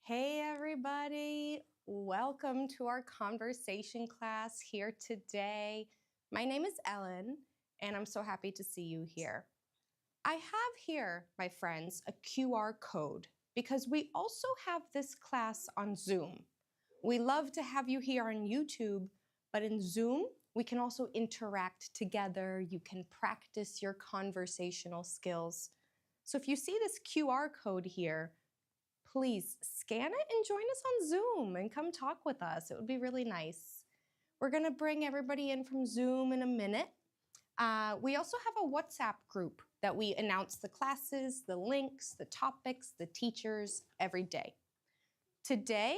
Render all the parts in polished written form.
Hey everybody, welcome to our conversation class here today. My name is Ellen and I'm so happy to see you here. I have here, my friends, a QR code because we also have this class on Zoom. We love to have you here on YouTube, but in Zoom, we can also interact together. You can practice your conversational skills. So if you see this QR code here, please scan it and join us on Zoom and come talk with us. It would be really nice. We're gonna bring everybody in from Zoom in a minute. We also have a WhatsApp group that we announce the classes, the links, the topics, the teachers every day. Today,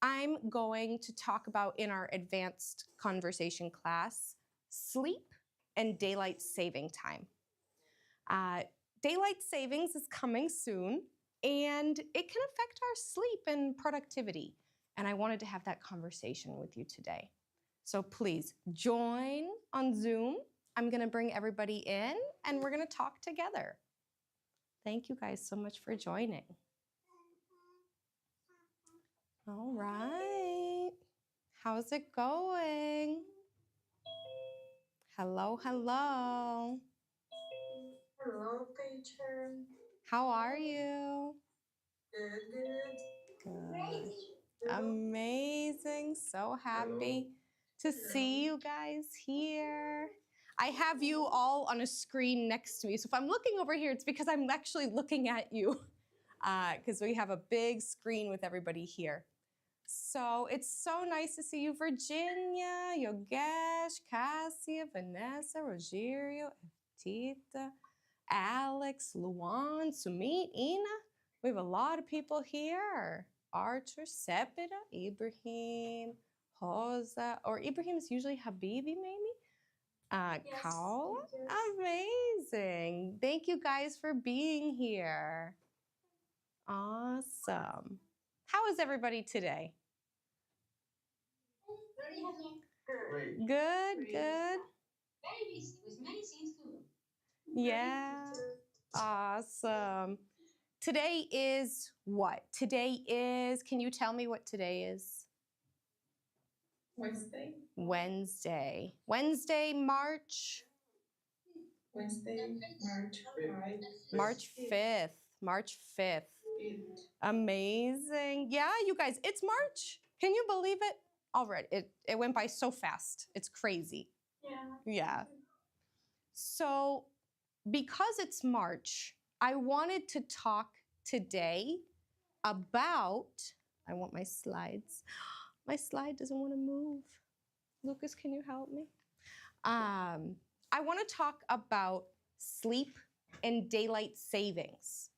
I'm going to talk about in our advanced conversation class, sleep and daylight saving time. Daylight savings is coming soon, and it can affect our sleep and productivity. And I wanted to have that conversation with you today. So please join on Zoom. I'm gonna bring everybody in and we're gonna talk together. Thank you guys so much for joining. All right, how's it going? Hello, hello. Hello, teacher. How are you? Good, good. Good. Amazing. So happy to see you guys here. I have you all on a screen next to me. So if I'm looking over here, it's because I'm actually looking at you because we have a big screen with everybody here. So it's so nice to see you, Virginia, Yogesh, Cassia, Vanessa, Rogerio, Tita, Alex, Luan, Sumit, Ina. We have a lot of people here. Archer, Sepida, Ibrahim, Hosa, or Ibrahim is usually Habibi maybe? Yes, Kaula? yes. Amazing. Thank you guys for being here. Awesome. How is everybody today? Very happy. Good. Good, good. Very busy with many things to do. Yeah. Awesome. Today is what? Today is, can you tell me what today is? Wednesday. Wednesday. Wednesday, March? Wednesday, March 5th. March 5th. March 5th. Amazing. Yeah, you guys, it's March. Can you believe it? Already, it went by so fast. It's crazy. Yeah. Yeah. So because it's March, I wanted to talk today about, I want my slides. My slide doesn't want to move. Lucas, can you help me? I want to talk about sleep and daylight savings.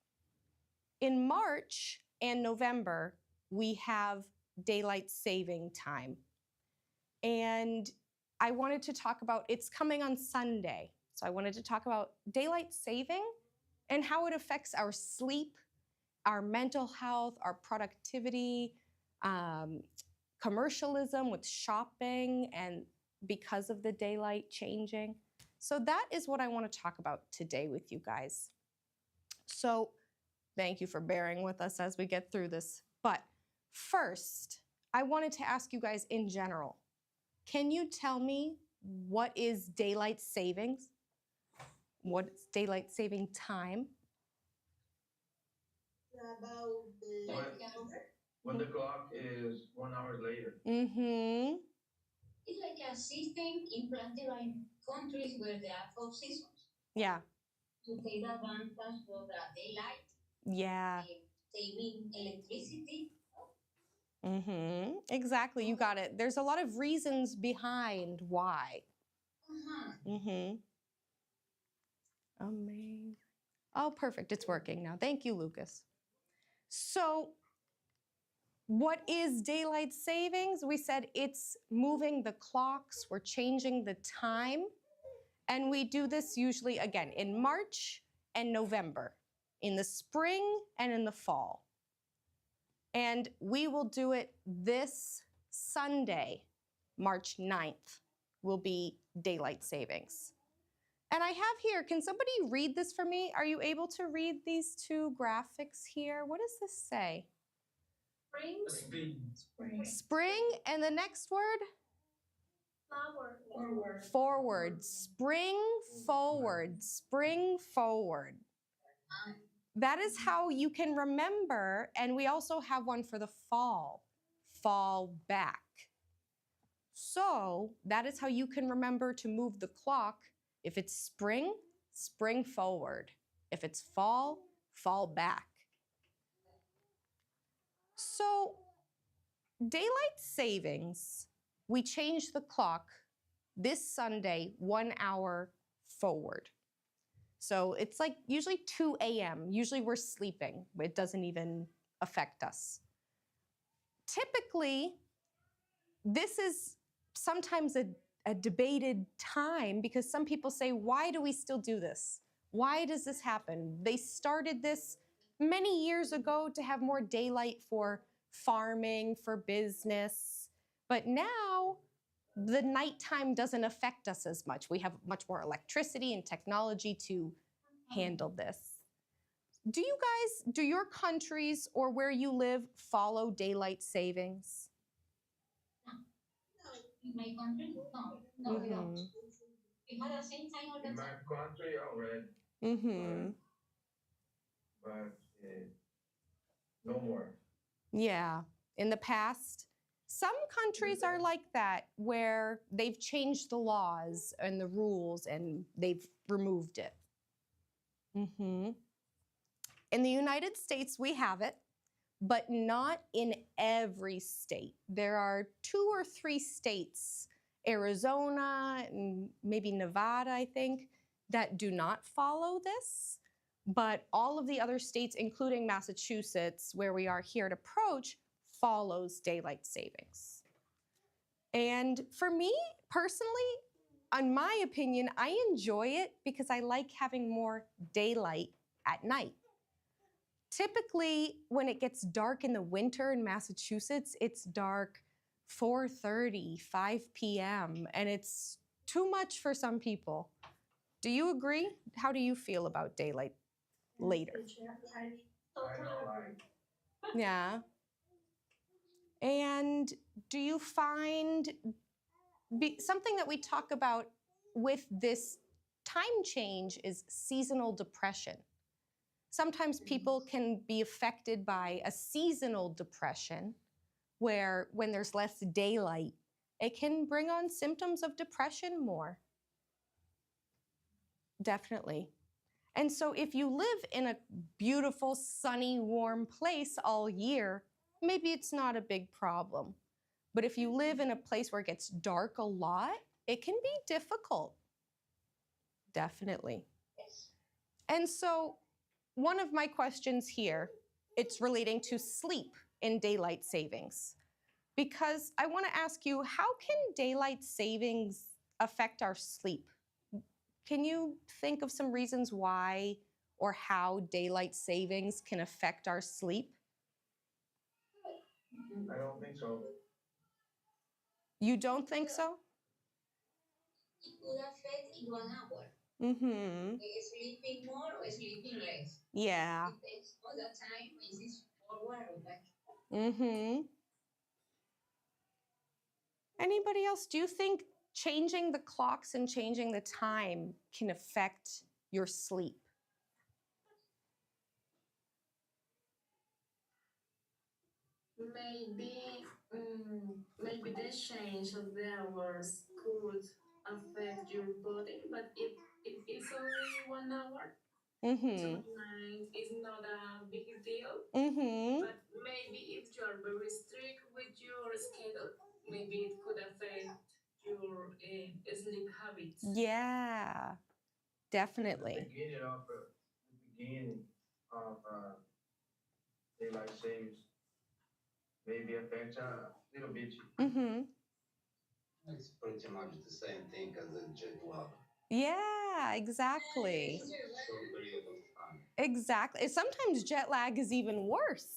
In March and November, we have daylight saving time. And I wanted to talk about, it's coming on Sunday. So I wanted to talk about daylight saving and how it affects our sleep, our mental health, our productivity, commercialism with shopping and because of the daylight changing. So that is what I want to talk about today with you guys. So thank you for bearing with us as we get through this. But first, I wanted to ask you guys in general, can you tell me what is daylight savings? What's daylight saving time? About when the clock is 1 hour later. Mm-hmm. It's like a system implanted by countries where there are 4 seasons Yeah. to take advantage of the daylight, Yeah. saving electricity. Exactly, you got it. There's a lot of reasons behind why. Amazing. Oh, perfect, it's working now. Thank you, Lucas. So what is daylight savings? We said it's moving the clocks, we're changing the time, and we do this usually, again, in March and November, in the spring and in the fall. And we will do it this Sunday, March 9th, will be daylight savings. And I have here, can somebody read this for me? Are you able to read these two graphics here? What does this say? Spring, and the next word? Forward. Spring forward. Spring forward. That is how you can remember, and we also have one for the fall. Fall back. So that is how you can remember to move the clock. If it's spring, spring forward. If it's fall, fall back. So daylight savings, we change the clock this Sunday 1 hour forward. So it's like usually 2 a.m. Usually we're sleeping. It doesn't even affect us. Typically, this is sometimes a debated time because some people say, why do we still do this? Why does this happen? They started this many years ago to have more daylight for farming, for business. But now the nighttime doesn't affect us as much. We have much more electricity and technology to handle this. Do you guys, do your countries or where you live follow daylight savings? In my country, no, we don't. We had the same time all the In my time. country, already, but no more. Yeah, in the past, some countries are like that where they've changed the laws and the rules and they've removed it. In the United States, we have it, but not in every state. There are 2 or 3 states, Arizona and maybe Nevada, I think, that do not follow this. But all of the other states, including Massachusetts, where we are here at Approach, follows daylight savings. And for me, personally, in my opinion, I enjoy it because I like having more daylight at night. Typically, when it gets dark in the winter in Massachusetts, it's dark 4:30, 5 p.m., and it's too much for some people. Do you agree? How do you feel about daylight later? I don't like. Yeah. And do you find something that we talk about with this time change is seasonal depression? Sometimes people can be affected by a seasonal depression where when there's less daylight, it can bring on symptoms of depression more. Definitely. And so if you live in a beautiful, sunny, warm place all year, maybe it's not a big problem. But if you live in a place where it gets dark a lot, it can be difficult. Definitely. And so one of my questions here, it's relating to sleep in daylight savings. Because I want to ask you, how can daylight savings affect our sleep? Can you think of some reasons why or how daylight savings can affect our sleep? I don't think so. You don't think so? It could affect in 1 hour. Sleeping more or sleeping less. Yeah. Depends on the time, is this forward or back. Anybody else? Do you think changing the clocks and changing the time can affect your sleep? Maybe the change of the hours could affect your body, but if it's only 1 hour, Sometimes it's not a big deal. But maybe if you are very strict with your schedule, maybe it could affect your sleep habits. Yeah, definitely. The beginning of daylight savings maybe affects a little bit. It's pretty much the same thing as a jet lag. Yeah, exactly. Short period of time. Exactly. Sometimes jet lag is even worse.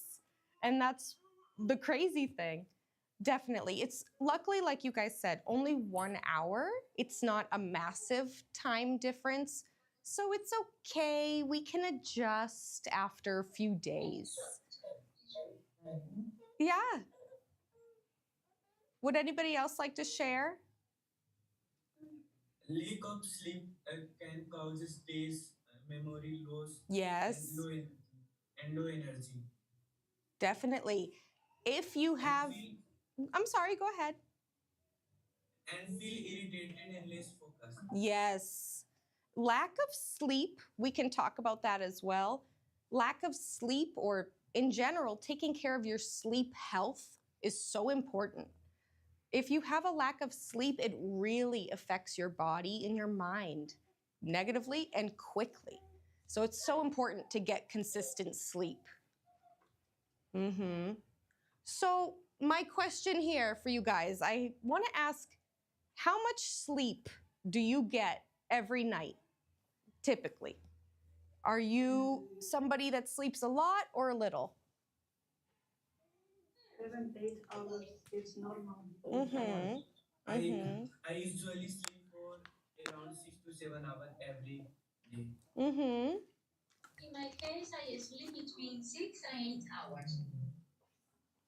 And that's the crazy thing. Definitely. It's luckily, like you guys said, only 1 hour. It's not a massive time difference. So it's okay. We can adjust after a few days. Yeah. Would anybody else like to share? Lack of sleep can cause stress, memory loss, Yes. and low energy. Definitely. If you have, I'm sorry, go ahead. And feel irritated and less focused. Yes. Lack of sleep, we can talk about that as well. Lack of sleep, or in general, taking care of your sleep health is so important. If you have a lack of sleep, it really affects your body and your mind negatively and quickly. So it's so important to get consistent sleep. So my question here for you guys, I want to ask, how much sleep do you get every night, typically? Are you somebody that sleeps a lot or a little? 7-8 hours is normal. I usually sleep for around 6 to 7 hours every day. In my case, I sleep between 6 and 8 hours.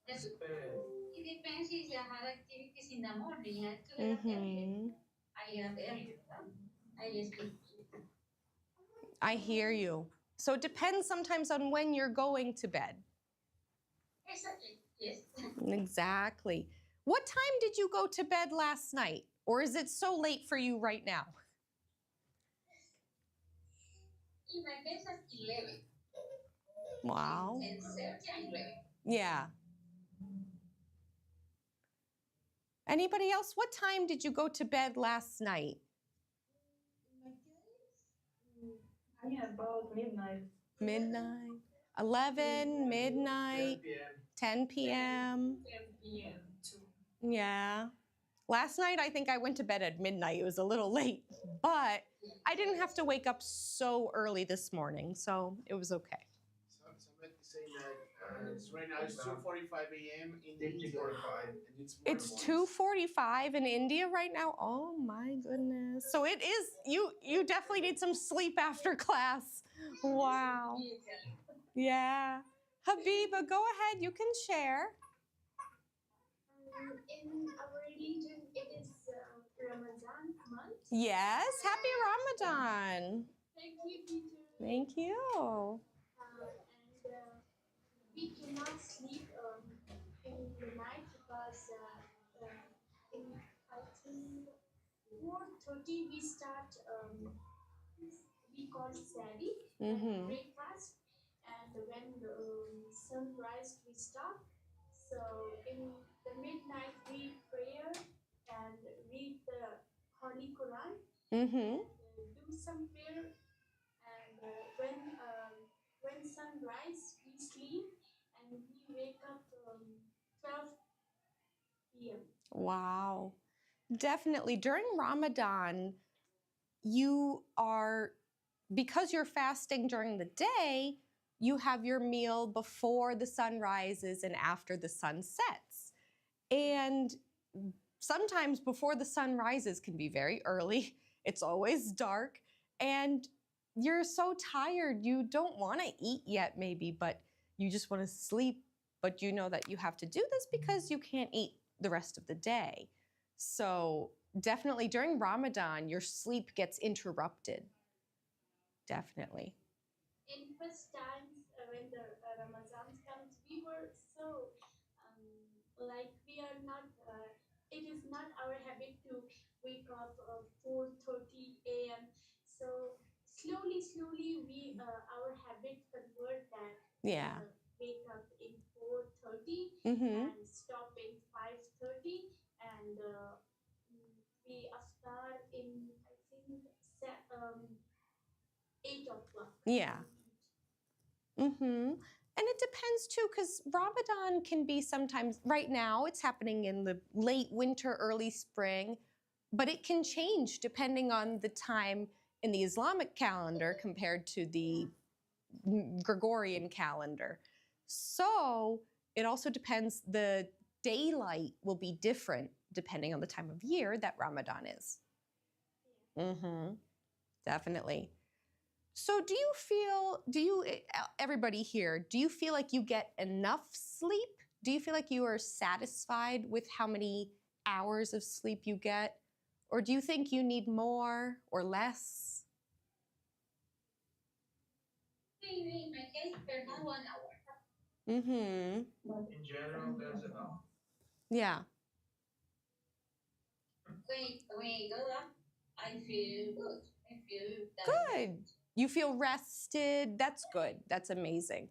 It depends if I have activities in the morning. I have to get up early. I get up early. I sleep. I hear you. So it depends sometimes on when you're going to bed. Exactly. Yes. Exactly. What time did you go to bed last night? Or is it so late for you right now? In my case, at 11. Wow. 10:30 and 11. Yeah. Anybody else? What time did you go to bed last night? About midnight. Midnight. 11, midnight, 10 p.m. 10 p.m. too. Yeah. Last night, I think I went to bed at midnight. It was a little late, but I didn't have to wake up so early this morning, so it was okay. Somebody saying that right now it's 2:45 a.m. in India. And it's 2:45 in India right now. Oh my goodness. So it is, you definitely need some sleep after class. Wow. Yeah. Habiba, go ahead. You can share. In our religion, it is Ramadan month. Yes. Happy Ramadan. Thank you, teacher. Thank you. We cannot sleep in the night because in I think 4:30 we start we call sadi breakfast, and when the sunrise we stop. So in the midnight we prayer and read the Holy Quran. Do some prayer, and when sunrise we sleep and we wake up 12 p.m. Wow. Definitely. During Ramadan, you are, because you're fasting during the day, you have your meal before the sun rises and after the sun sets. And sometimes before the sun rises can be very early. It's always dark. And you're so tired, you don't want to eat yet maybe, but you just want to sleep. But you know that you have to do this because you can't eat the rest of the day. So definitely during Ramadan, your sleep gets interrupted. Definitely. In first times when the Ramadan comes, we were so like we are not. It is not our habit to wake up 4:30 a.m. So slowly we our habit convert that. Yeah. Wake up in 4:30 Mm-hmm. and stop in 5:30, and we after in I think 8 o'clock. Yeah. Mm-hmm. And it depends too, because Ramadan can be sometimes, right now it's happening in the late winter, early spring, but it can change depending on the time in the Islamic calendar compared to the Gregorian calendar. So it also depends, the daylight will be different depending on the time of year that Ramadan is. Mm-hmm. Definitely. So everybody here, do you feel like you get enough sleep? Do you feel like you are satisfied with how many hours of sleep you get? Or do you think you need more or less? Maybe in my case, per not 1 hour. Mm-hmm. In general, that's enough. Yeah. When I go up, I feel good. I feel that Good. You feel rested. That's good. That's amazing.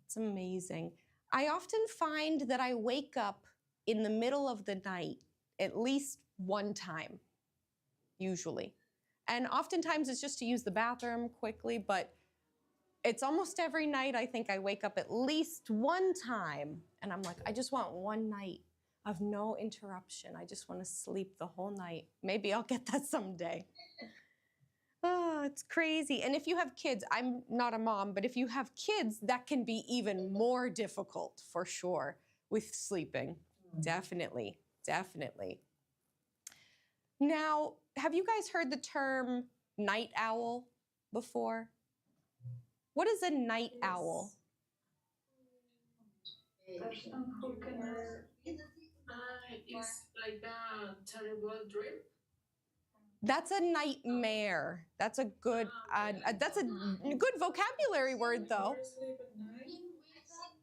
It's amazing. I often find that I wake up in the middle of the night at least one time, usually. And oftentimes it's just to use the bathroom quickly, but it's almost every night I think I wake up at least one time and I'm like, I just want one night of no interruption. I just want to sleep the whole night. Maybe I'll get that someday. Oh, it's crazy. And if you have kids, I'm not a mom, but if you have kids, that can be even more difficult for sure with sleeping. Definitely, definitely. Now, have you guys heard the term night owl before? What is a night owl? Person who can it's like a terrible dream. That's a nightmare. That's a good good vocabulary word though. Sleep at night.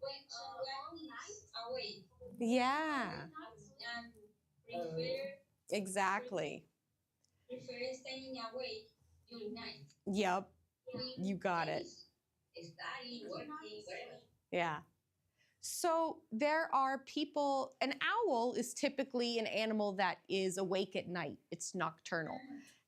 when someone is awake Yeah, and exactly. prefer staying awake during night. Yep, During you got it. days, studying, working, whatever. Yeah. So there are people, an owl is typically an animal that is awake at night. It's nocturnal.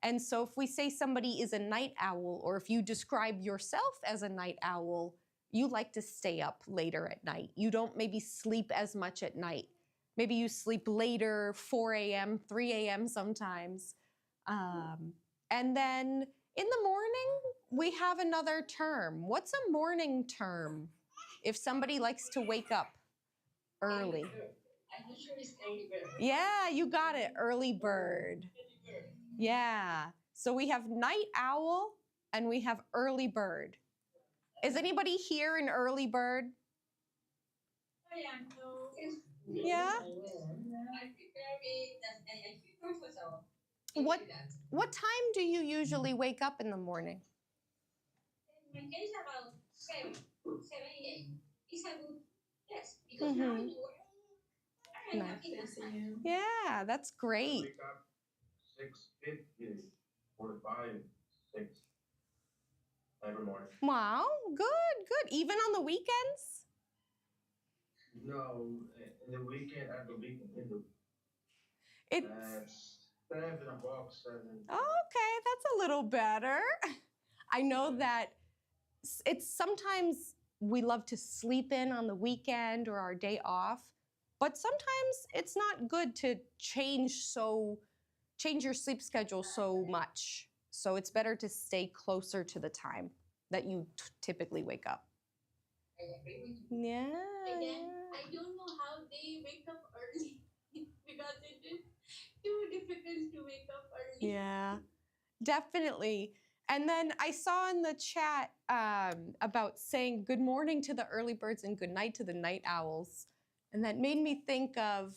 And so if we say somebody is a night owl, or if you describe yourself as a night owl, you like to stay up later at night. You don't maybe sleep as much at night. Maybe you sleep later, 4 a.m., 3 a.m. sometimes. And then in the morning, we have another term. What's a morning term? If somebody likes to wake up early. I'm not sure it's early bird. Yeah, you got it, early bird. Yeah, so we have night owl and we have early bird. Is anybody here an early bird? Yeah? I prefer it that I feel comfortable. What time do you usually wake up in the morning? In my case, about 7 a.m. It's a good yes, because now in the work, I don't have enough time. Yeah, that's great. Wake up 6:50, 45, 6 every morning. Wow, good. Even on the weekends? No, in the weekend, at the weekend, It's 7 o'clock, 7. okay, that's a little better. I know that it's sometimes we love to sleep in on the weekend or our day off, but sometimes it's not good to change your sleep schedule so much. So it's better to stay closer to the time that you typically wake up. I agree with you. Yeah. Again, I don't know how they wake up early because it is too difficult to wake up early. Yeah, definitely. And then I saw in the chat about saying good morning to the early birds and good night to the night owls. And that made me think of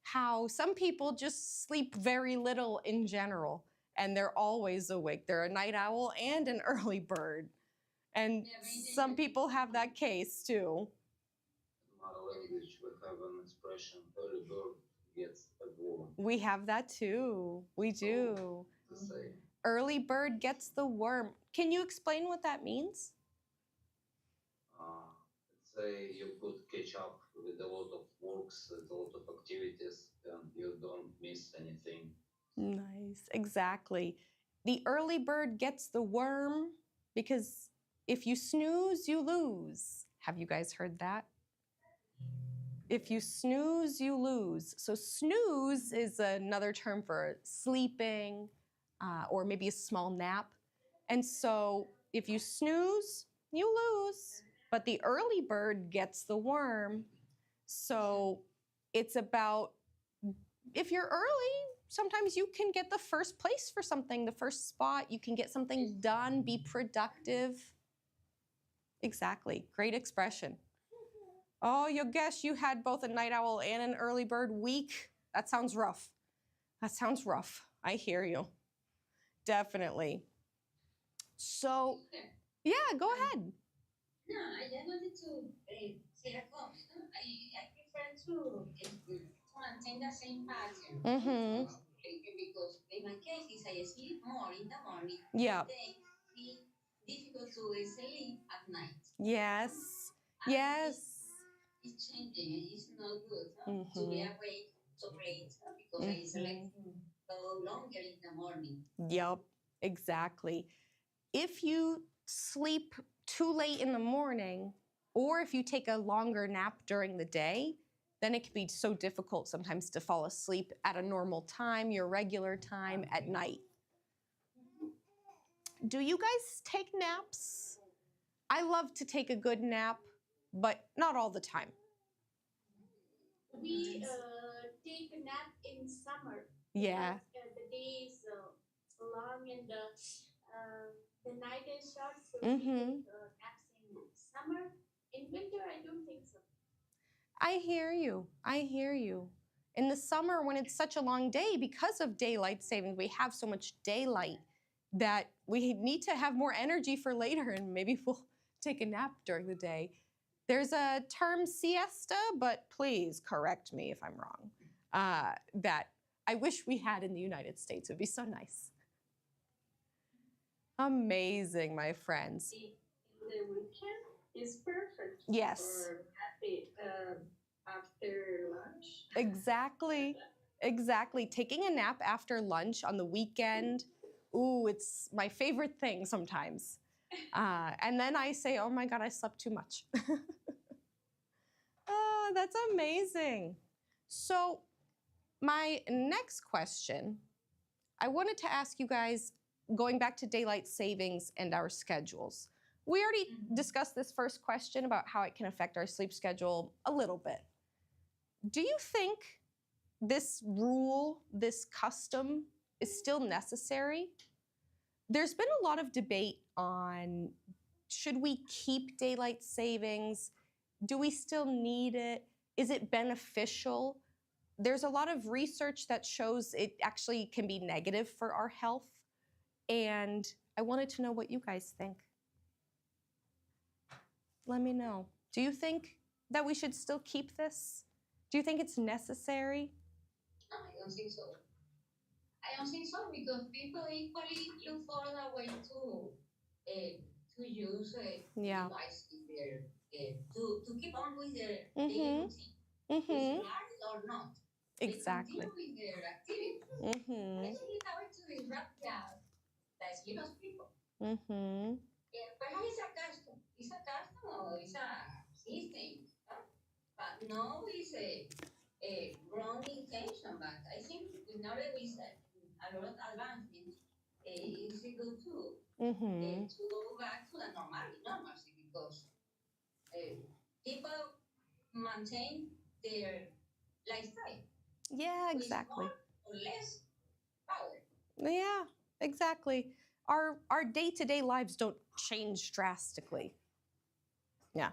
how some people just sleep very little in general and they're always awake. They're a night owl and an early bird. And some people have that case too. In my language, we have an expression, early bird gets a worm. We have that too. We do. The same. Early bird gets the worm. Can you explain what that means? Let's say you could catch up with a lot of works, with a lot of activities, and you don't miss anything. Nice, exactly. The early bird gets the worm because if you snooze, you lose. Have you guys heard that? If you snooze, you lose. So snooze is another term for sleeping or maybe a small nap. And so if you snooze, you lose. But the early bird gets the worm. So it's about if you're early, sometimes you can get the first place for something, the first spot. You can get something done, be productive. Exactly. Great expression. Oh, you guess you had both a night owl and an early bird week? That sounds rough. That sounds rough. I hear you. Definitely. So, yeah, go ahead. No, I just wanted to say a comment. No? I prefer to maintain the same pattern. Mm-hmm. Because in my case, I sleep more in the morning. Yeah. Then it's difficult to sleep at night. Yes. And Yes. It's changing. It's not good to be awake so late because I slept longer in the morning. Yep, exactly. If you sleep too late in the morning, or if you take a longer nap during the day, then it can be so difficult sometimes to fall asleep at a normal time, your regular time at night. Do you guys take naps? I love to take a good nap, but not all the time. We take a nap in summer. Yeah. Because, the day is long and the night is short, so we take naps in summer. In winter, I don't think so. I hear you. I hear you. In the summer, when it's such a long day, because of daylight savings, we have so much daylight that we need to have more energy for later, and maybe we'll take a nap during the day. There's a term siesta, but please correct me if I'm wrong, that I wish we had in the United States. It would be so nice. Amazing, my friends. The weekend is perfect. Yes. For happy after lunch. Exactly. Exactly. Taking a nap after lunch on the weekend, ooh, it's my favorite thing sometimes. And then I say, oh my God, I slept too much. Oh, that's amazing. So my next question, I wanted to ask you guys, going back to daylight savings and our schedules. We already discussed this first question about how it can affect our sleep schedule a little bit. Do you think this rule, this custom is still necessary? There's been a lot of debate on, should we keep daylight savings? Do we still need it? Is it beneficial? There's a lot of research that shows it actually can be negative for our health. And I wanted to know what you guys think. Let me know. Do you think that we should still keep this? Do you think it's necessary? No, I don't think so. I don't think so because people equally look for a way to use devices there to keep on with their daily routine. Is or not. Exactly. They continue with their activity. I think it's hard to disrupt the sleep of people. Perhaps it's a custom. It's a custom or it's a system. But no, it's a wrong intention. But I think nowadays a lot of advancement, it's good to go back to the normalcy because people maintain their lifestyle. Yeah, exactly. With more or less power. Yeah, exactly. Our day-to-day lives don't change drastically. Yeah.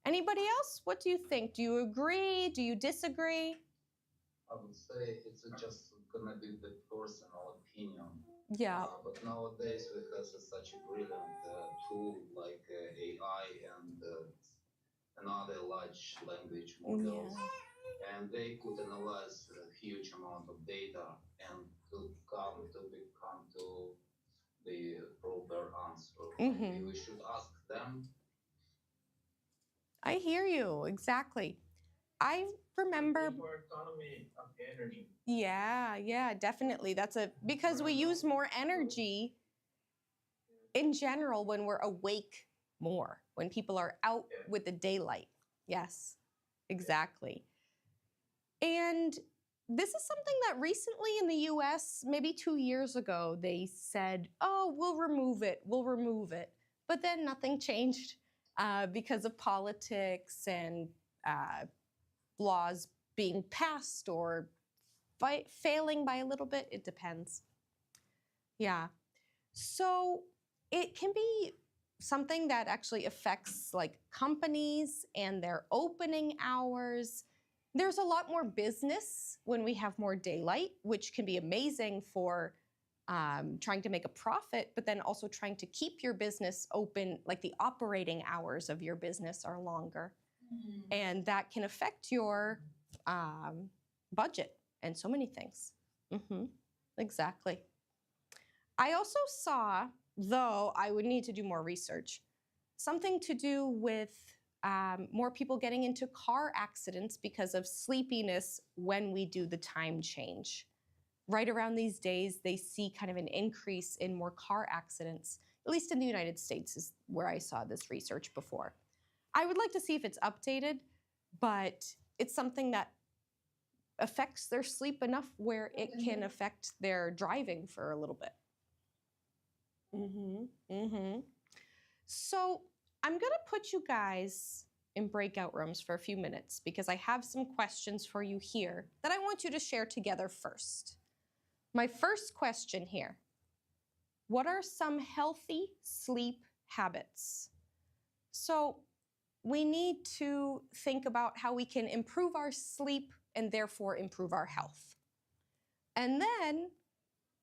Anybody else? What do you think? Do you agree? Do you disagree? I would say it's just gonna be the personal opinion. Yeah. But nowadays we have such a brilliant tool like AI and another large language models, and they could analyze a huge amount of data and to come to the proper answer. Mhm. Maybe we should ask them. I hear you, exactly. I remember. More economy of energy. Yeah, definitely. Because we use more energy in general when we're awake more, when people are out with the daylight. Yes, exactly. And this is something that recently in the US, maybe 2 years ago, they said, oh, we'll remove it. But then nothing changed because of politics and laws being passed or failing by a little bit. It depends. Yeah. So it can be something that actually affects like companies and their opening hours. There's a lot more business when we have more daylight, which can be amazing for trying to make a profit, but then also trying to keep your business open, like the operating hours of your business are longer. Mm-hmm. And that can affect your budget and so many things. Mm-hmm. Exactly. I also saw, though I would need to do more research, something to do with more people getting into car accidents because of sleepiness when we do the time change. Right around these days, they see kind of an increase in more car accidents, at least in the United States is where I saw this research before. I would like to see if it's updated, but it's something that affects their sleep enough where it can affect their driving for a little bit. So I'm going to put you guys in breakout rooms for a few minutes because I have some questions for you here that I want you to share together first. My first question here, what are some healthy sleep habits? So we need to think about how we can improve our sleep and therefore improve our health. And then,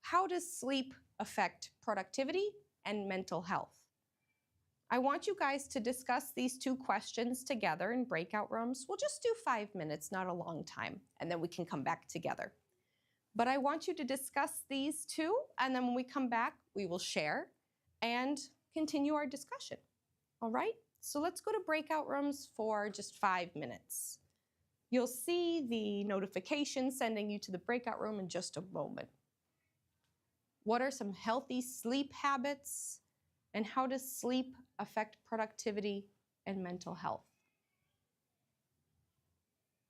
how does sleep affect productivity and mental health? I want you guys to discuss these two questions together in breakout rooms. We'll just do 5 minutes, not a long time, and then we can come back together. But I want you to discuss these two, and then when we come back, we will share and continue our discussion. All right? So let's go to breakout rooms for just 5 minutes. You'll see the notification sending you to the breakout room in just a moment. What are some healthy sleep habits, and how does sleep affect productivity and mental health?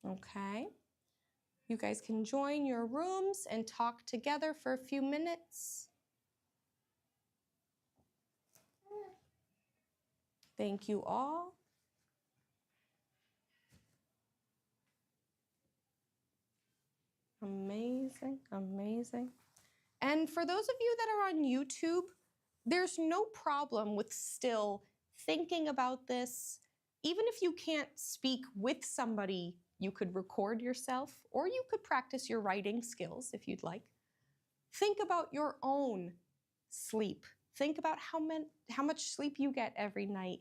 Okay. You guys can join your rooms and talk together for a few minutes. Thank you all. Amazing, amazing. And for those of you that are on YouTube, there's no problem with still thinking about this. Even if you can't speak with somebody, you could record yourself, or you could practice your writing skills if you'd like. Think about your own sleep. Think about how much sleep you get every night.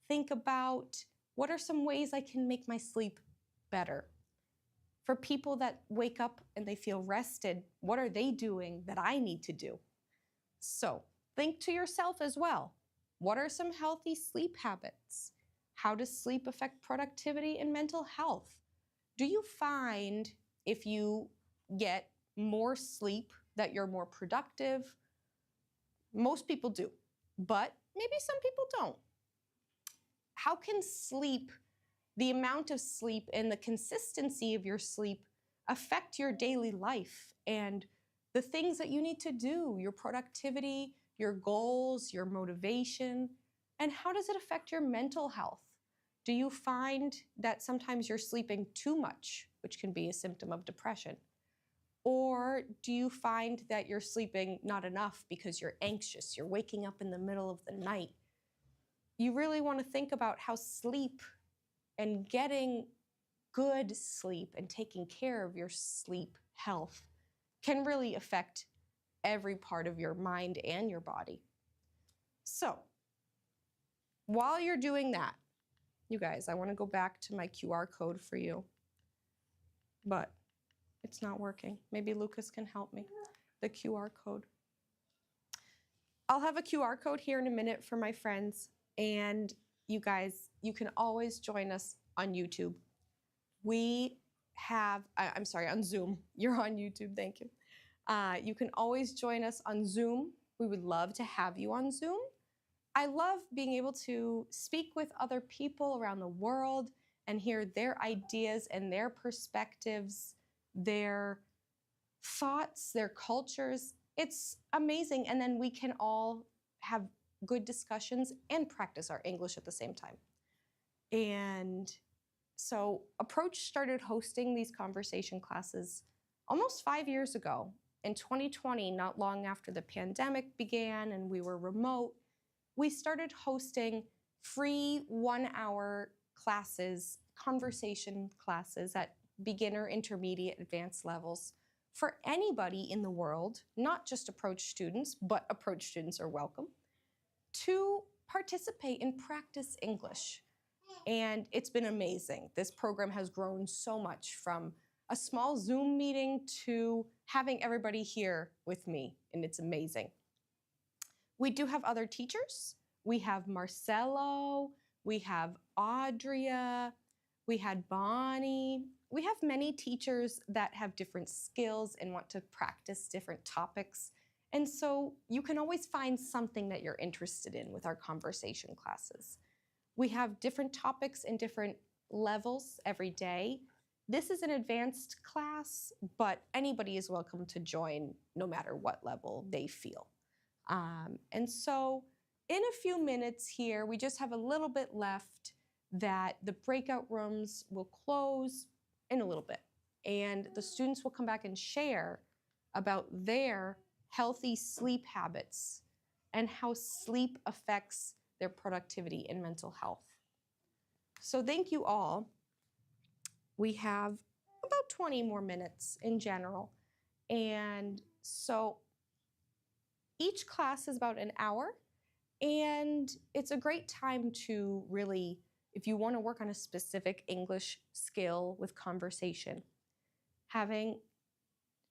Think about what are some ways I can make my sleep better. For people that wake up and they feel rested, what are they doing that I need to do? So think to yourself as well. What are some healthy sleep habits? How does sleep affect productivity and mental health? Do you find if you get more sleep that you're more productive? Most people do, but maybe some people don't. How can sleep, the amount of sleep and the consistency of your sleep affect your daily life and the things that you need to do, your productivity, your goals, your motivation, and how does it affect your mental health? Do you find that sometimes you're sleeping too much, which can be a symptom of depression? Or do you find that you're sleeping not enough because you're anxious, you're waking up in the middle of the night? You really want to think about how sleep and getting good sleep and taking care of your sleep health can really affect every part of your mind and your body. So, while you're doing that, you guys, I want to go back to my QR code for you, but it's not working. Maybe Lucas can help me. The QR code. I'll have a QR code here in a minute for my friends. And you guys, you can always join us on YouTube. We have, I'm sorry, on Zoom. You're on YouTube, thank you. You can always join us on Zoom. We would love to have you on Zoom. I love being able to speak with other people around the world and hear their ideas and their perspectives, their thoughts, their cultures. It's amazing. And then we can all have good discussions and practice our English at the same time. And so Approach started hosting these conversation classes almost 5 years ago. In 2020, not long after the pandemic began and we were remote, we started hosting free 1-hour classes, conversation classes at beginner, intermediate, advanced levels for anybody in the world, not just Approach students, but Approach students are welcome, to participate and practice English. And it's been amazing. This program has grown so much, from a small Zoom meeting to having everybody here with me, and it's amazing. We do have other teachers. We have Marcelo, we have Audria, we had Bonnie. We have many teachers that have different skills and want to practice different topics. And so you can always find something that you're interested in with our conversation classes. We have different topics and different levels every day. This is an advanced class, but anybody is welcome to join no matter what level they feel. And so in a few minutes here, we just have a little bit left, that the breakout rooms will close in a little bit. And the students will come back and share about their healthy sleep habits and how sleep affects their productivity and mental health. So thank you all. We have about 20 more minutes in general. And so each class is about an hour, and it's a great time to really, if you want to work on a specific English skill with conversation, having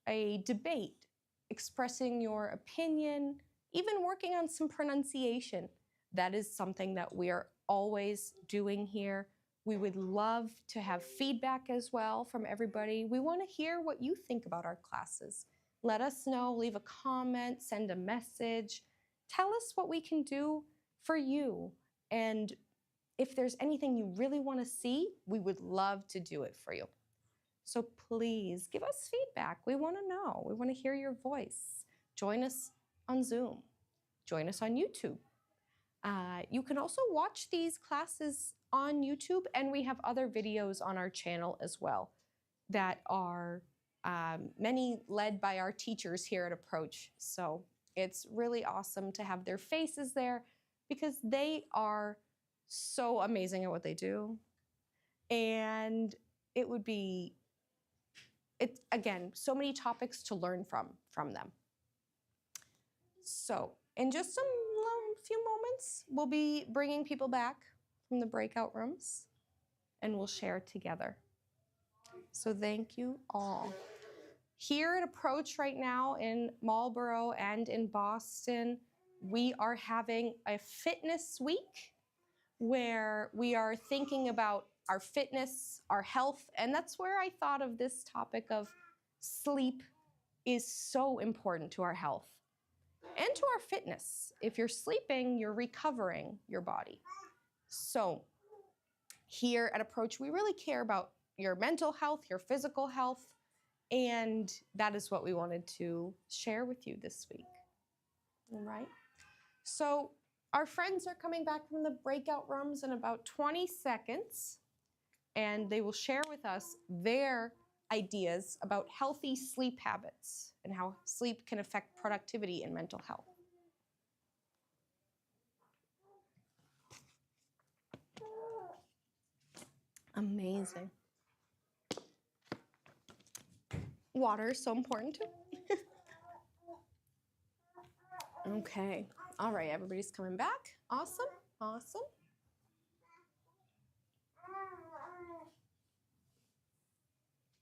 a debate, expressing your opinion, even working on some pronunciation. That is something that we are always doing here. We would love to have feedback as well from everybody. We want to hear what you think about our classes. Let us know, leave a comment, send a message. Tell us what we can do for you. And if there's anything you really want to see, we would love to do it for you. So please give us feedback. We want to know. We want to hear your voice. Join us on Zoom. Join us on YouTube. You can also watch these classes on YouTube, and we have other videos on our channel as well that are many led by our teachers here at Approach. So it's really awesome to have their faces there, because they are so amazing at what they do. And it's again, so many topics to learn from them. So in just a few moments, we'll be bringing people back from the breakout rooms, and we'll share together. So thank you all. Here at Approach right now in Marlborough and in Boston, we are having a fitness week where we are thinking about our fitness, our health, and that's where I thought of this topic of sleep is so important to our health and to our fitness. If you're sleeping, you're recovering your body. So here at Approach, we really care about your mental health, your physical health, and that is what we wanted to share with you this week. All right. So our friends are coming back from the breakout rooms in about 20 seconds, and they will share with us their ideas about healthy sleep habits and how sleep can affect productivity and mental health. Amazing. Water is so important too. Okay. All right, everybody's coming back. Awesome. Awesome.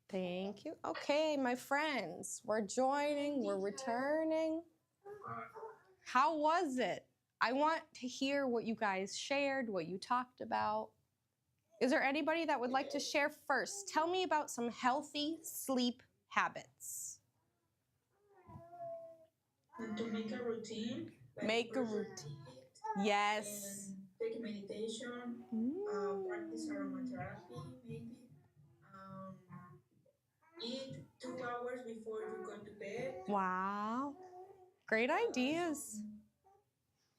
Thank you. Okay, my friends, we're joining, we're returning. How was it? I want to hear what you guys shared, what you talked about. Is there anybody that would like to share first? Tell me about some healthy sleep habits. And to make a routine. Like Make a brush your routine. teeth Yes. and take meditation, practice aromatherapy, maybe. Eat 2 hours before you go to bed. Wow. Great ideas.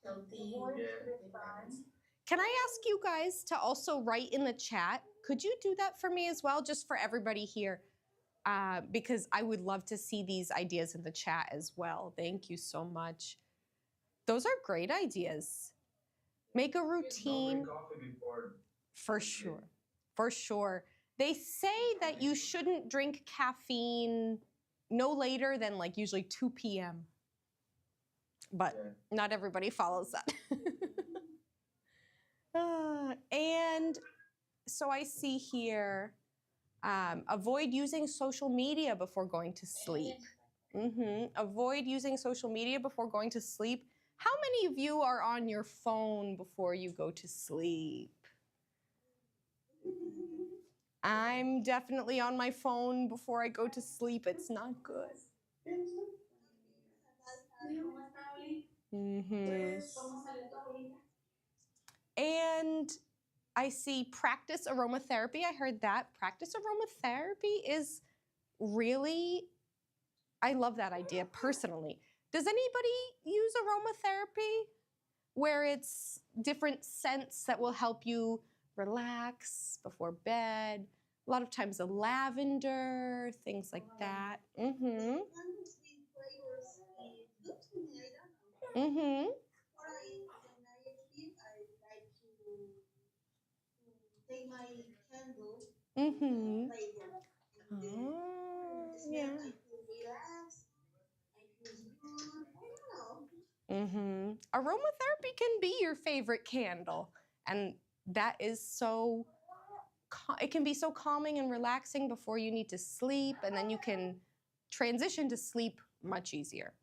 Healthy habits. Can I ask you guys to also write in the chat? Could you do that for me as well, just for everybody here? Because I would love to see these ideas in the chat as well. Thank you so much. Those are great ideas. Make a routine. Drink coffee before. For sure. For sure. They say that you shouldn't drink caffeine no later than like usually 2 p.m. But not everybody follows that. And so I see here, avoid using social media before going to sleep. Avoid using social media before going to sleep. How many of you are on your phone before you go to sleep? I'm definitely on my phone before I go to sleep. It's not good. And I see practice aromatherapy. I heard that. Practice aromatherapy is really, I love that idea personally. Does anybody use aromatherapy where it's different scents that will help you relax before bed? A lot of times a lavender, things like that. Take my candle. Oh, yeah. I feel relaxed. I feel good. I don't know. Aromatherapy can be your favorite candle, and that is so. It can be so calming and relaxing before you need to sleep, and then you can transition to sleep much easier.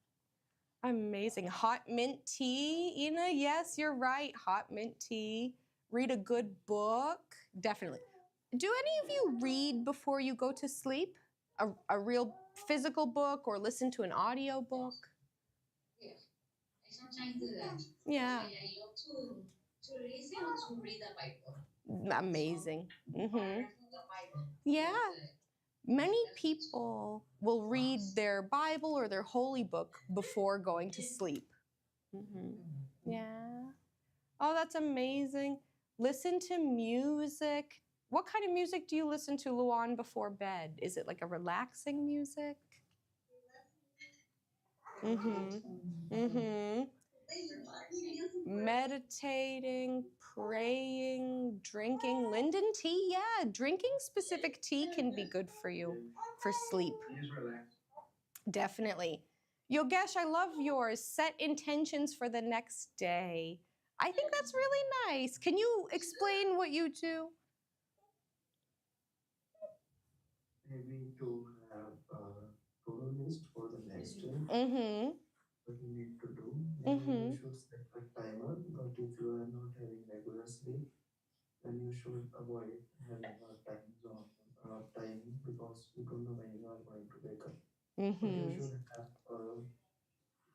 Amazing. Hot mint tea, Ina. Yes, you're right. Hot mint tea. Read a good book. Definitely. Do any of you read before you go to sleep? A real physical book or listen to an audio book? Yes. I sometimes do that. Yeah. I love to listen or to read the Bible. Amazing. The Bible. Yeah. Many people will read their Bible or their holy book before going to sleep. Yeah. Oh, that's amazing. Listen to music. What kind of music do you listen to, Luan, before bed? Is it like a relaxing music? Meditating, praying, drinking. Linden tea, yeah. Drinking specific tea can be good for you for sleep. Definitely. Yogesh, I love yours. Set intentions for the next day. I think that's really nice. Can you explain what you do? Maybe to have a to-do list for the next day. What you need to do. Maybe you should set a timer, but if you are not having regular sleep, then you should avoid having a time zone, timing, because you don't know when you are going to wake up. But you should have a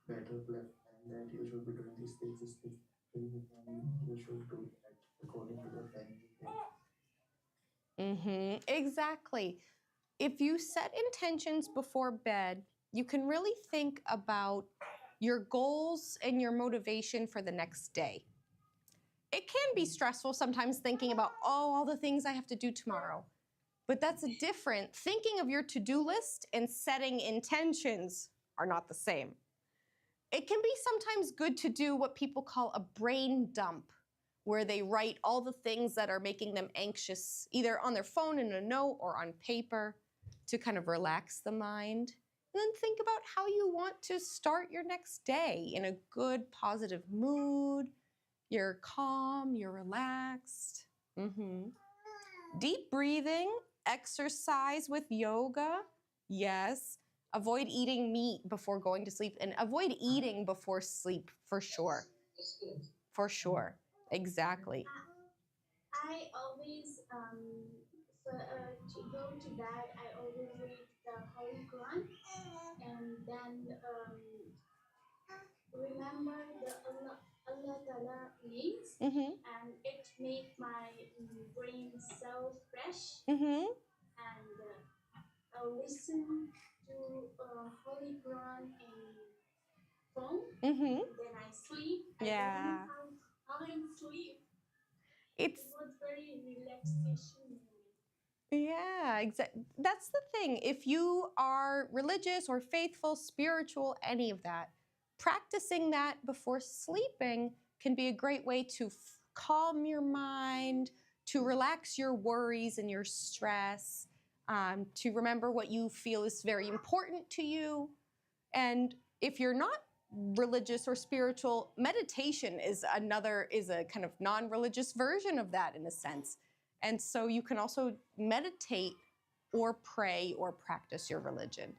better plan that you should be doing these things, and you should do that according to the time you take. Exactly. If you set intentions before bed, you can really think about your goals and your motivation for the next day. It can be stressful sometimes thinking about, oh, all the things I have to do tomorrow. But that's different. Thinking of your to-do list and setting intentions are not the same. It can be sometimes good to do what people call a brain dump, where they write all the things that are making them anxious, either on their phone in a note or on paper, to kind of relax the mind. And then think about how you want to start your next day in a good, positive mood. You're calm, you're relaxed. Deep breathing, exercise with yoga. Yes. Avoid eating meat before going to sleep and avoid eating before sleep for sure. That's good. For sure. Exactly. I always to go to bed. I always read the Holy Quran and then remember the Allah Ta'ala names, Mm-hmm. and it make my brain so fresh. Mm-hmm. And I'll listen to Holy Quran in phone. Mm-hmm. And then I sleep. Yeah. I don't know how I sleep. It's It was very relaxation moment. yeah, exactly. That's the thing. If you are religious or faithful, spiritual, any of that, practicing that before sleeping can be a great way to calm your mind, to relax your worries and your stress, to remember what you feel is very important to you. And if you're not religious or spiritual, meditation is a kind of non-religious version of that in a sense. And so you can also meditate or pray or practice your religion.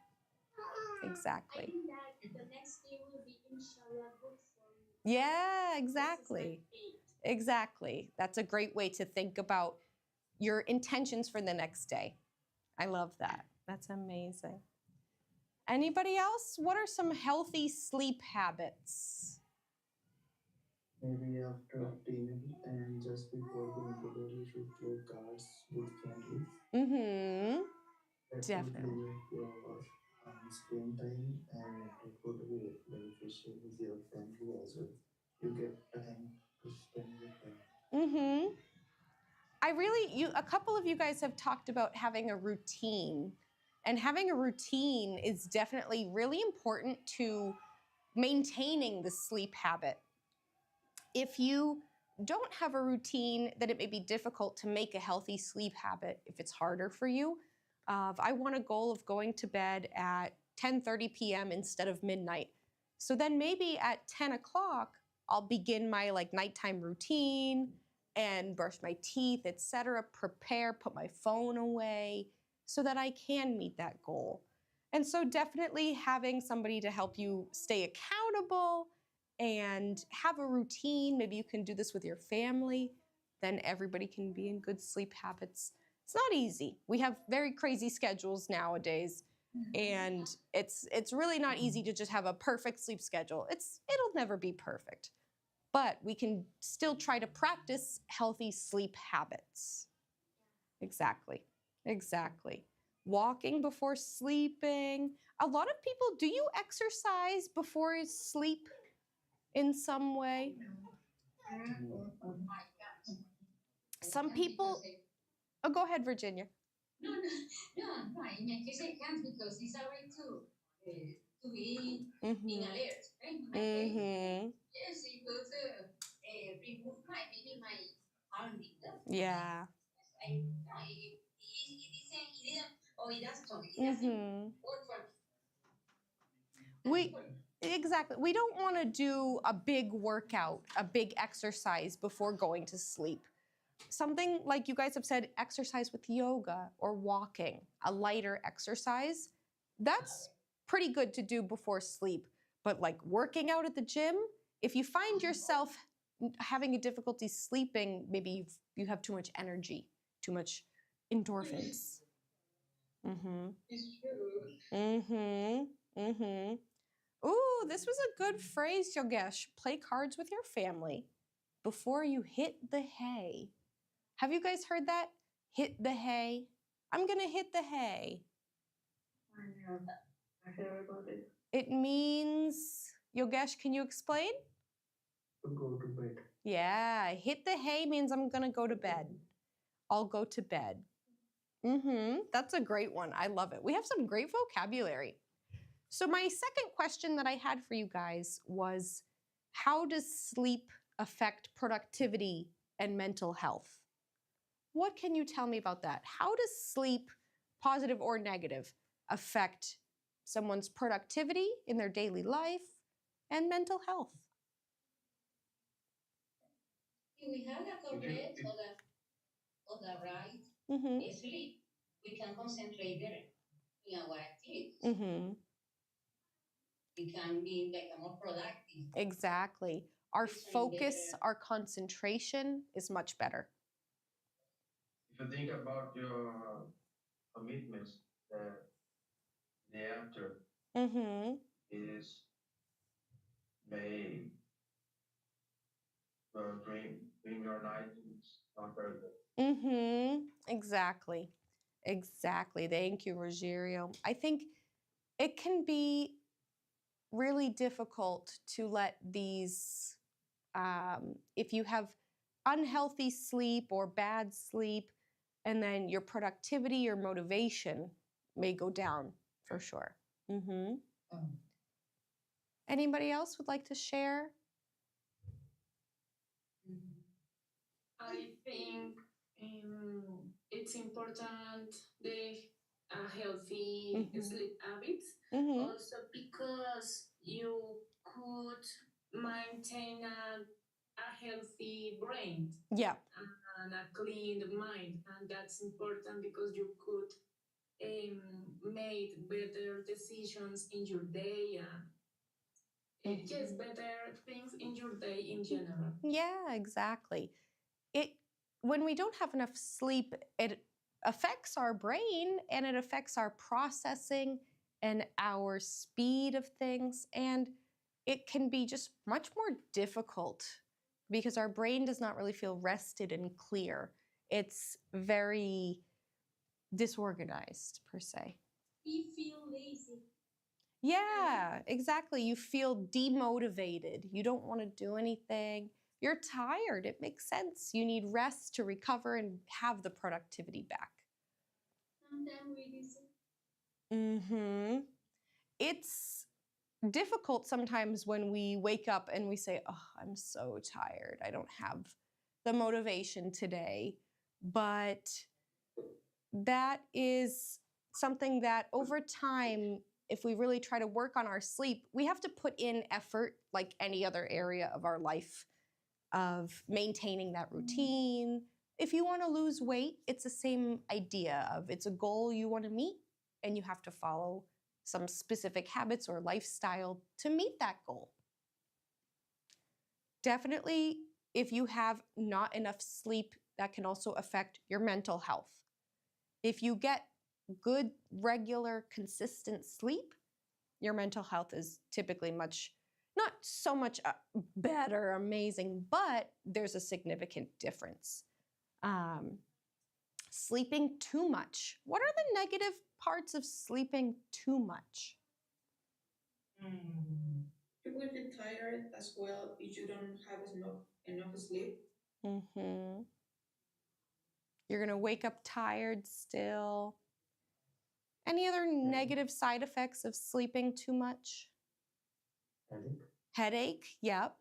I Exactly. think that the next day will be inshallah good for me. Yeah, This is exactly. my fate. Exactly. That's a great way to think about your intentions for the next day. I love that. That's amazing. Anybody else? What are some healthy sleep habits? Maybe after dinner and just before going to bed, you should play cards with family. Mm-hmm. That Definitely. would limit your screen time, and it would be beneficial with your family as well. You get time to spend with them. Mm-hmm. A couple of you guys have talked about having a routine. And having a routine is definitely really important to maintaining the sleep habit. If you don't have a routine, then it may be difficult to make a healthy sleep habit if it's harder for you. If I want a goal of going to bed at 10:30 p.m. instead of midnight, so then maybe at 10 o'clock, I'll begin my nighttime routine and brush my teeth, etc., prepare, put my phone away so that I can meet that goal. And so definitely having somebody to help you stay accountable and have a routine. Maybe you can do this with your family. Then everybody can be in good sleep habits. It's not easy. We have very crazy schedules nowadays, and it's really not easy to just have a perfect sleep schedule. It'll never be perfect, but we can still try to practice healthy sleep habits. Exactly. Exactly. Walking before sleeping. A lot of people, do you exercise before sleep in some way? Oh my God. Some people. Oh, go ahead, Virginia. No. In my case, I can't because it's a way to be in alert, right? In my case, yes, it could remove maybe my heartbeat. No? Yeah. It doesn't work for me. Exactly. We don't want to do a big workout, a big exercise before going to sleep. Something like you guys have said, exercise with yoga or walking, a lighter exercise, that's pretty good to do before sleep. But like working out at the gym, if you find yourself having a difficulty sleeping, maybe you have too much energy, too much endorphins. It's true. Ooh, this was a good phrase, Yogesh. Play cards with your family before you hit the hay. Have you guys heard that? Hit the hay. I'm gonna hit the hay. I heard about it. It means, Yogesh, can you explain? To go to bed. Yeah, hit the hay means I'm gonna go to bed. I'll go to bed. That's a great one. I love it. We have some great vocabulary. So my second question that I had for you guys was, how does sleep affect productivity and mental health? What can you tell me about that? How does sleep, positive or negative, affect someone's productivity in their daily life and mental health? If we have a correct or the right sleep, we can concentrate better. in our activities. Mm-hmm. It can be like more productive. Exactly. Our focus, our concentration is much better. If you think about your commitments, the actor Mm-hmm. is may dream your night is not very good. Mm-hmm. Exactly. Exactly. Thank you, Rogerio. I think it can be really difficult to let these, if you have unhealthy sleep or bad sleep, and then your productivity, your motivation may go down for sure. Mm-hmm. Anybody else would like to share? I think it's important the healthy sleep habits, also because you could maintain a healthy brain. Yeah. And a clean mind, and that's important because you could make better decisions in your day and yes, better things in your day in general. Yeah, exactly. When we don't have enough sleep, it affects our brain and it affects our processing and our speed of things, and it can be just much more difficult because our brain does not really feel rested and clear. It's very disorganized per se. We feel lazy. Yeah, exactly. You feel demotivated. You don't want to do anything. You're tired. It makes sense. You need rest to recover and have the productivity back. Sometimes we listen. Mm-hmm. It's difficult sometimes when we wake up and we say, oh, I'm so tired. I don't have the motivation today. But that is something that over time, if we really try to work on our sleep, we have to put in effort like any other area of our life of maintaining that routine. If you want to lose weight, it's the same idea of it's a goal you want to meet and you have to follow some specific habits or lifestyle to meet that goal. Definitely, if you have not enough sleep, that can also affect your mental health. If you get good, regular, consistent sleep, your mental health is typically not so much better, amazing, but there's a significant difference. Sleeping too much. What are the negative parts of sleeping too much? You will be tired as well if you don't have enough sleep. Mm-hmm. You're going to wake up tired still. Any other negative side effects of sleeping too much? Headache. Headache, yep.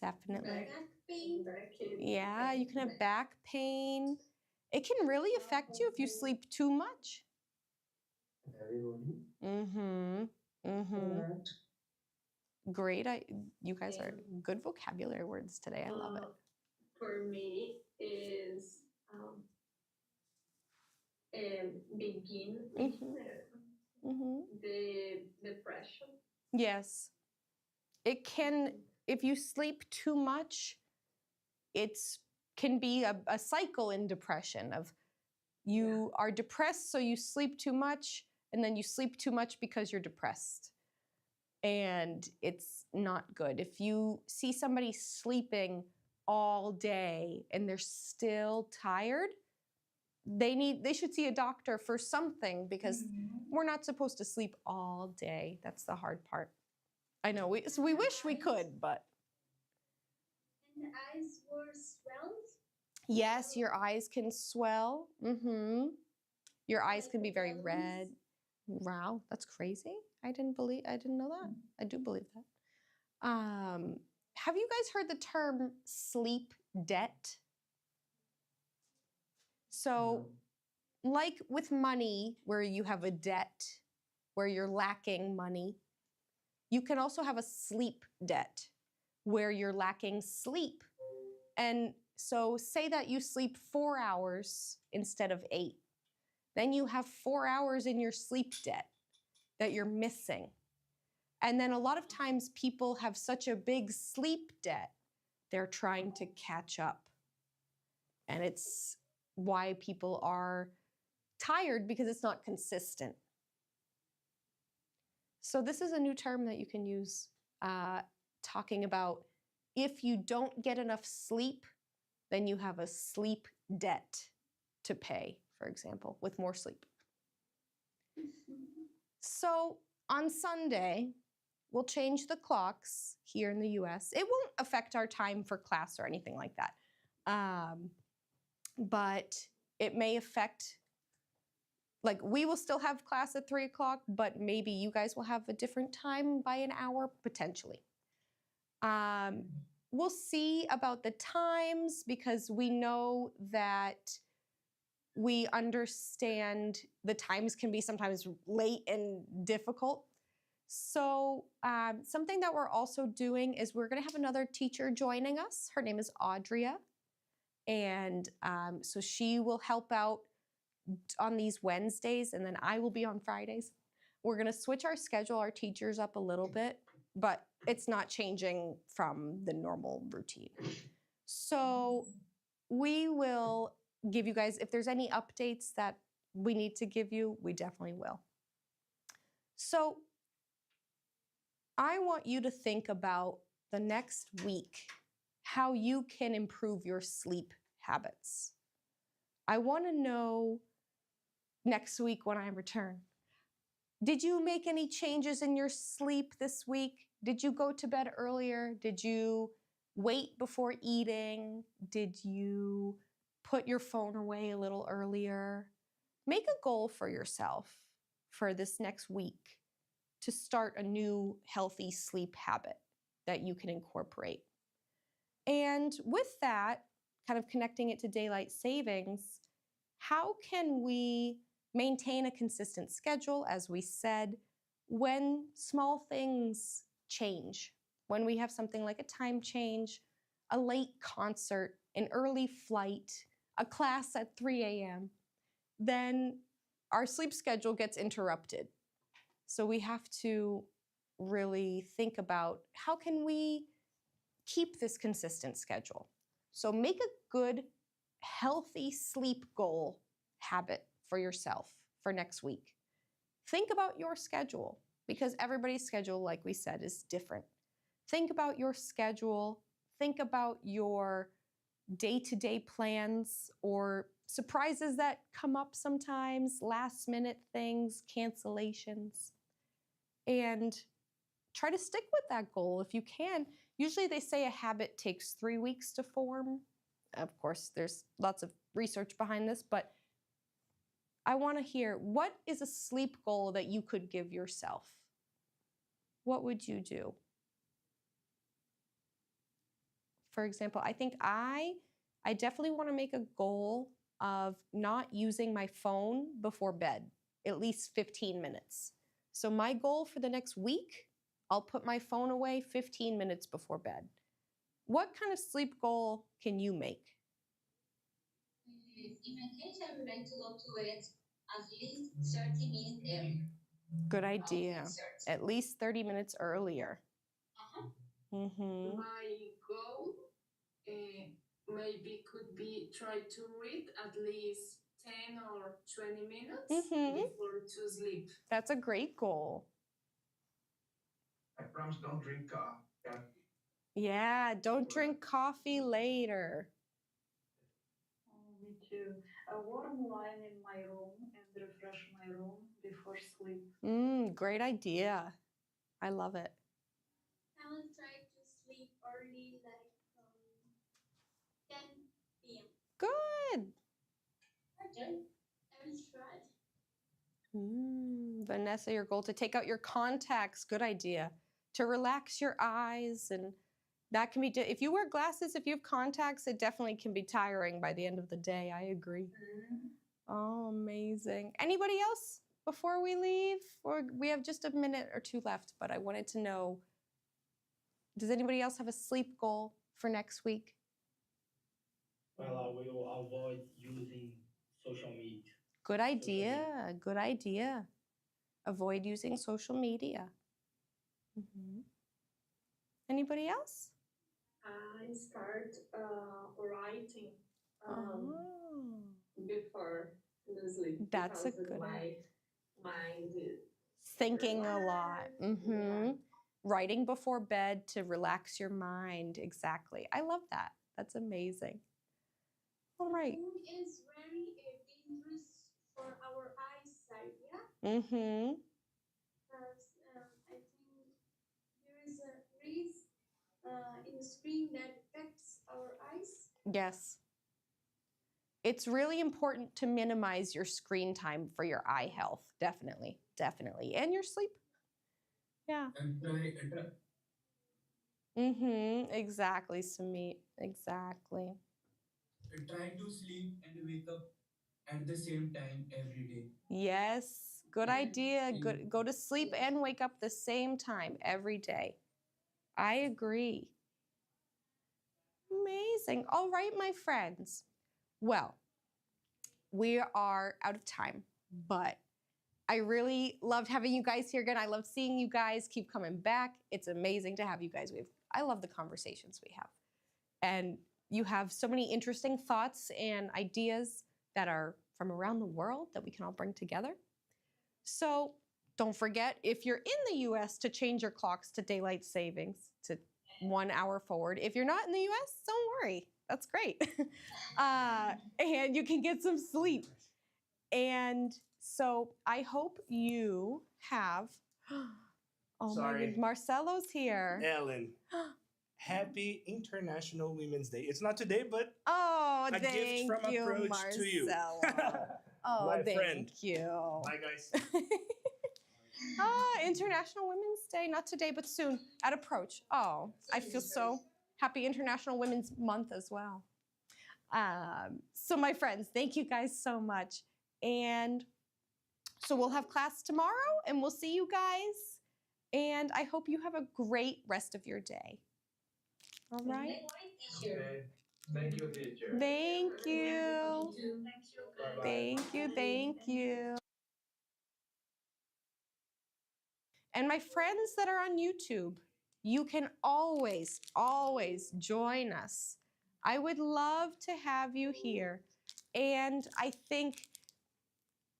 Definitely. Back pain. Yeah, you can have back pain. It can really affect you if you sleep too much. Heavy body. Mm-hmm. Mm-hmm. Great. You guys are good vocabulary words today. I love it. For me is begin the depression. Yes. It can, if you sleep too much, it can be a cycle in depression of you are depressed, so you sleep too much, and then you sleep too much because you're depressed. And it's not good. If you see somebody sleeping all day and they're still tired, they should see a doctor for something because we're not supposed to sleep all day. That's the hard part. I know, we wish we could, but. And the eyes were swelled? Yes, your eyes can swell. Mm-hmm. Your eyes can be very red. Wow, that's crazy. I didn't know that. I do believe that. Have you guys heard the term sleep debt? So, like with money, where you have a debt, where you're lacking money, you can also have a sleep debt, where you're lacking sleep. And so say that you sleep 4 hours instead of 8. then you have 4 hours in your sleep debt that you're missing. And then a lot of times people have such a big sleep debt, they're trying to catch up. And it's why people are tired, because it's not consistent. So this is a new term that you can use, talking about if you don't get enough sleep, then you have a sleep debt to pay, for example, with more sleep. So on Sunday, we'll change the clocks here in the US. It won't affect our time for class or anything like that. But it may affect, like, we will still have class at 3 o'clock, but maybe you guys will have a different time by an hour, potentially. We'll see about the times, because we know that we understand the times can be sometimes late and difficult. So something that we're also doing is we're gonna have another teacher joining us. Her name is Audria. And so she will help out on these Wednesdays, and then I will be on Fridays. We're gonna switch our schedule, our teachers up a little bit, but it's not changing from the normal routine. So we will give you guys, if there's any updates that we need to give you, we definitely will. So I want you to think about the next week, how you can improve your sleep habits. I want to know next week when I return, did you make any changes in your sleep this week? Did you go to bed earlier? Did you wait before eating? Did you put your phone away a little earlier? Make a goal for yourself for this next week to start a new healthy sleep habit that you can incorporate. And with that, kind of connecting it to daylight savings, how can we maintain a consistent schedule, as we said, when small things change? When we have something like a time change, a late concert, an early flight, a class at 3 a.m., then our sleep schedule gets interrupted. So we have to really think about how can we keep this consistent schedule. So make a good, healthy sleep goal habit for yourself for next week. Think about your schedule, because everybody's schedule, like we said, is different. Think about your schedule. Think about your day-to-day plans or surprises that come up sometimes, last-minute things, cancellations, and try to stick with that goal if you can. Usually they say a habit takes 3 weeks to form. Of course, there's lots of research behind this, but I want to hear, what is a sleep goal that you could give yourself? What would you do? For example, I think I definitely want to make a goal of not using my phone before bed, at least 15 minutes. So my goal for the next week, I'll put my phone away 15 minutes before bed. What kind of sleep goal can you make? In my case, I would like to go to bed at least 30 minutes earlier. Good idea. At least 30 minutes earlier. My goal maybe could be try to read at least 10 or 20 minutes before to sleep. That's a great goal. I promise, don't drink coffee. Yeah, don't drink coffee later. Me too. A warm wine in my room and refresh my room before sleep. Great idea. I love it. I will try to sleep early, like 10 p.m. Good. Okay. I will try. Vanessa, your goal to take out your contacts. Good idea. To relax your eyes, and that can be, if you wear glasses, if you have contacts, it definitely can be tiring by the end of the day. I agree. Oh, amazing. Anybody else before we leave? Or we have just a minute or two left, but I wanted to know, does anybody else have a sleep goal for next week? Well, I will avoid using social media. Good idea. Good idea. Avoid using social media. Anybody else? I start writing Oh. before the sleep. That's a because good my idea. mind is Thinking a lot. Yeah. Writing before bed to relax your mind. Exactly. I love that. That's amazing. All right. Phone is very dangerous for our eyesight, yeah? Mm-hmm. Because I think there is a rays in the screen that affects our eyes. Yes. It's really important to minimize your screen time for your eye health. Definitely. Definitely. And your sleep. Yeah. And try Exactly, Sumit. Exactly. try to sleep and wake up at the same time every day. Yes. Good idea. Good. Go to sleep and wake up the same time every day. I agree. Amazing. All right, my friends. Well, we are out of time, but I really loved having you guys here again. I love seeing you guys. Keep coming back. It's amazing to have you guys. I love the conversations we have. And you have so many interesting thoughts and ideas that are from around the world that we can all bring together. So don't forget, if you're in the US, to change your clocks to daylight savings to 1 hour forward. If you're not in the US, don't worry. That's great. And you can get some sleep. And so I hope you have, oh my Sorry. God, Marcelo's here. Ellen, happy International Women's Day. It's not today, but Oh, a gift thank from you, Approach Marcelo. to you. Oh, My thank friend. you. Bye, guys. International Women's Day, not today, but soon at Approach. Oh, I feel so happy International Women's Month as well. So my friends, thank you guys so much. And so we'll have class tomorrow and we'll see you guys. And I hope you have a great rest of your day. All right. Okay. Thank you, teacher. Thank you. Bye-bye. Thank you. Thank you. And my friends that are on YouTube, you can always, always join us. I would love to have you here. And I think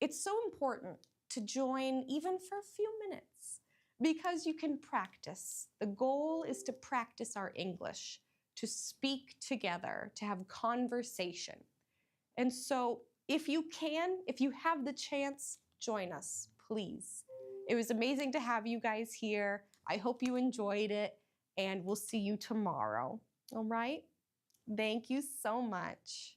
it's so important to join even for a few minutes because you can practice. The goal is to practice our English, to speak together, to have conversation. And so if you can, if you have the chance, join us, please. It was amazing to have you guys here. I hope you enjoyed it, and we'll see you tomorrow. All right? Thank you so much.